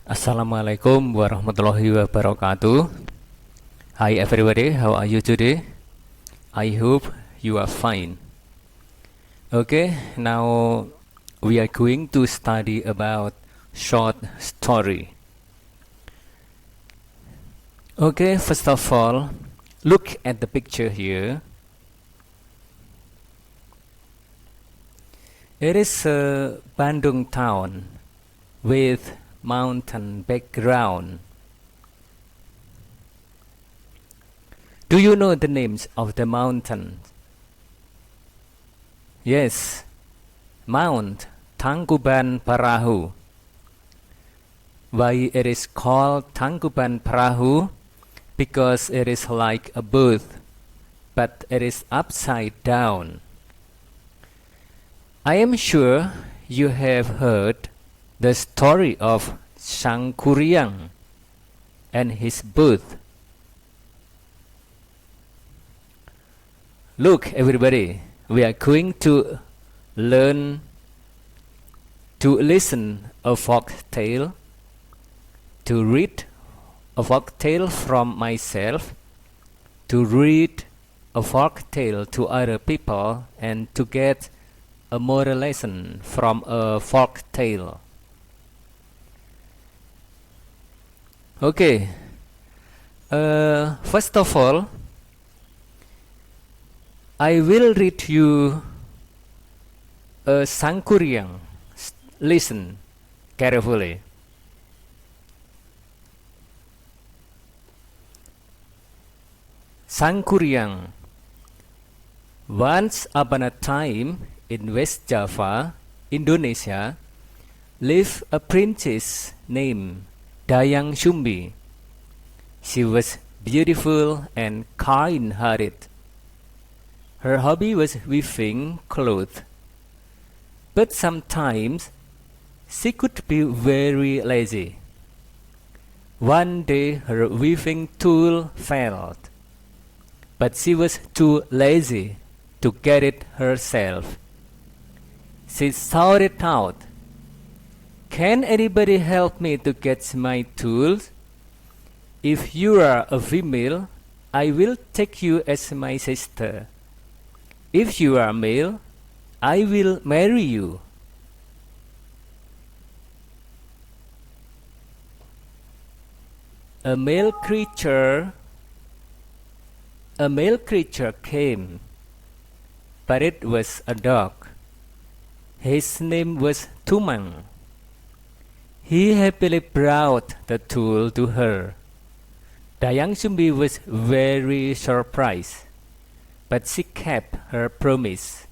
Assalamualaikum warahmatullahi wabarakatuh. Hi everybody, how are you today? I hope you are fine. Okay, now we are going to study about short story. Okay, first of all, look at the picture here. It is a Bandung town with mountain background. Do you know the names of the mountains? Yes, Mount Tangkuban Parahu. Why it is called Tangkuban Parahu? Because it is like a boat, but it is upside down. I am sure you have heard the story of Sangkuriang and his boat. Look, everybody, we are going to learn to listen a folk tale, to read a folk tale from myself, to read a folk tale to other people, and to get a moral lesson from a folk tale. Okay, first of all, I will read you a Sangkuriang. Listen carefully. Sangkuriang. Once upon a time in West Java, Indonesia, lived a princess named Dayang Sumbi. She was beautiful and kind-hearted. Her hobby was weaving clothes, but sometimes she could be very lazy. One day her weaving tool failed, but she was too lazy to get it herself. She shouted out, "Can anybody help me to get my tools? If you are a female, I will take you as my sister. If you are male, I will marry you." A male creature came, but it was a dog. His name was Tumang. He happily brought the tool to her. Dayang Sumbi was very surprised, but she kept her promise.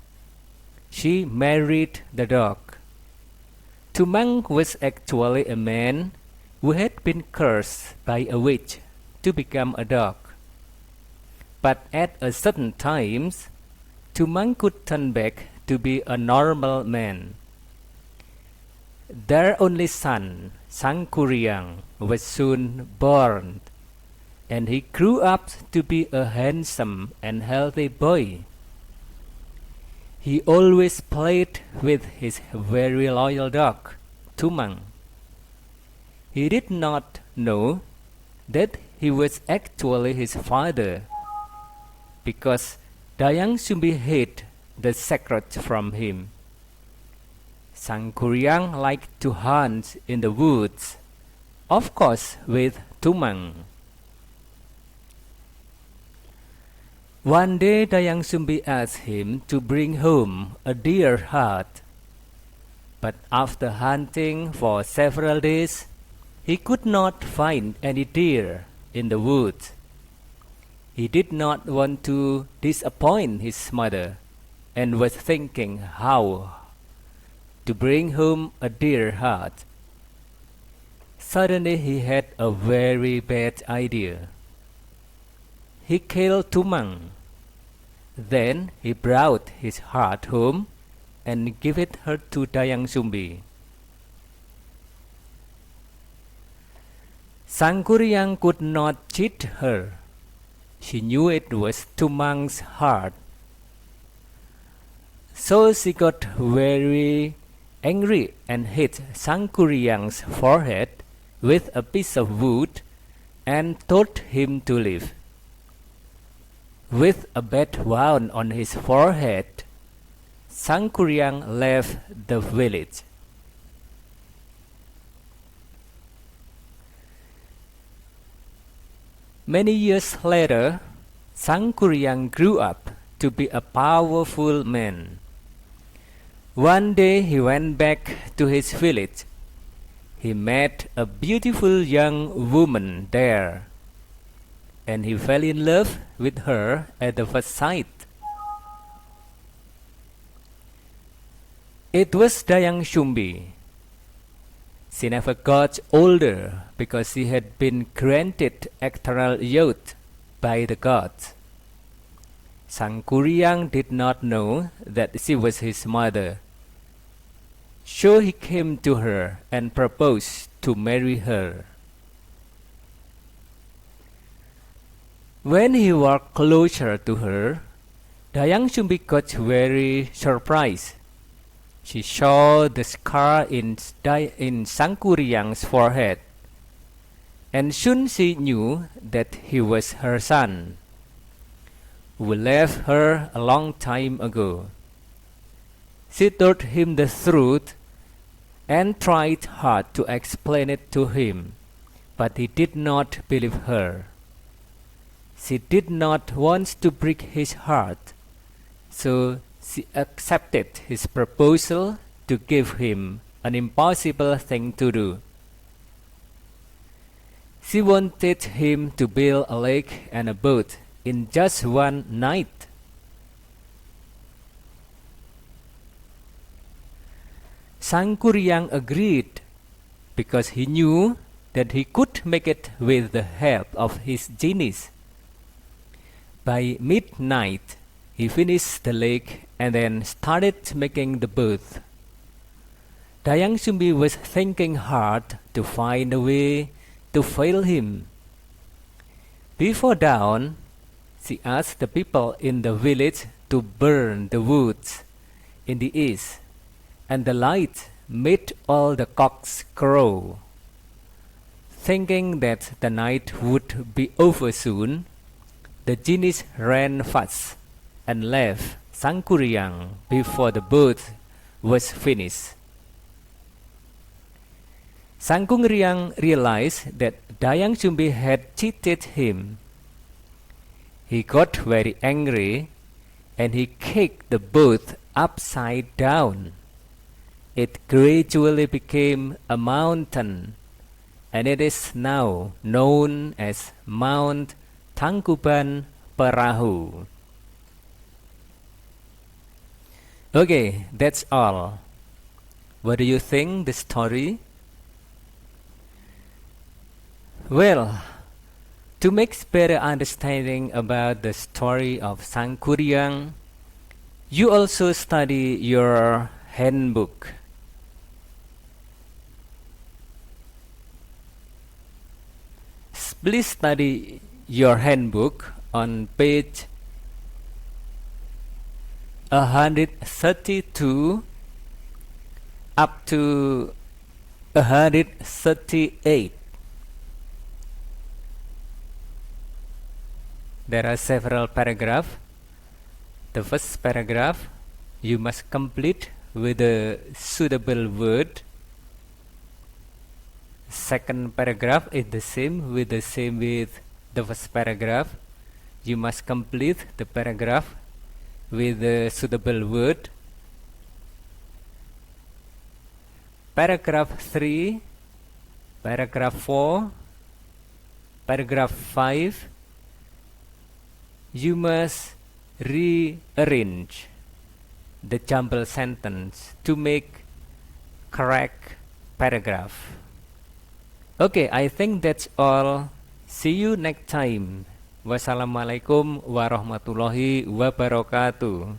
She married the dog. Tumang was actually a man who had been cursed by a witch to become a dog. But at a certain time, Tumang could turn back to be a normal man. Their only son, Sangkuriang, was soon born, and he grew up to be a handsome and healthy boy. He always played with his very loyal dog, Tumang. He did not know that he was actually his father, because Dayang Sumbi hid the secret from him. Sangkuriang liked to hunt in the woods, of course with Tumang. One day Dayang Sumbi asked him to bring home a deer heart. But after hunting for several days, he could not find any deer in the woods. He did not want to disappoint his mother, and was thinking how to bring home a deer heart. Suddenly he had a very bad idea. He killed Tumang. Then he brought his heart home and gave it her to Dayang Sumbi. Sangkuriang could not cheat her. She knew it was Tumang's heart. So she got very angry and hit Sangkuriang's forehead with a piece of wood and told him to leave. With a bad wound on his forehead, Sangkuriang left the village. Many years later, Sangkuriang grew up to be a powerful man. One day he went back to his village. He met a beautiful young woman there, and he fell in love with her at the first sight. It was Dayang Shumbi. She never got older because she had been granted eternal youth by the gods. Sangkuriang did not know that she was his mother. So he came to her and proposed to marry her. When he walked closer to her, Dayang Shumbi got very surprised. She saw the scar in Sangkuriang's forehead, and soon she knew that he was her son, who left her a long time ago. She told him the truth and tried hard to explain it to him, but he did not believe her. She did not want to break his heart, so she accepted his proposal to give him an impossible thing to do. She wanted him to build a lake and a boat in just one night. Sangkuriang agreed because he knew that he could make it with the help of his genies. By midnight, he finished the lake and then started making the boat. Dayang Shumbi was thinking hard to find a way to fail him. Before dawn, she asked the people in the village to burn the woods in the east, and the light made all the cocks crow. Thinking that the night would be over soon, the genies ran fast and left Sangkuriang before the boat was finished. Sangkuriang realized that Dayang Shumbi had cheated him. He got very angry and he kicked the boat upside down. It gradually became a mountain, and it is now known as Mount Tangkuban Perahu. Okay, that's all. What do you think the story? Well, to make better understanding about the story of Sangkuriang, you also study your handbook. Please study your handbook on page 132 up to 138. There are several paragraphs. The first paragraph you must complete with a suitable word. Second paragraph is the same with the first paragraph. You must complete the paragraph with a suitable word. Paragraph 3, paragraph 4, paragraph 5, you must rearrange the jumbled sentence to make correct paragraph. Okay, I think that's all. See you next time. Wassalamualaikum warahmatullahi wabarakatuh.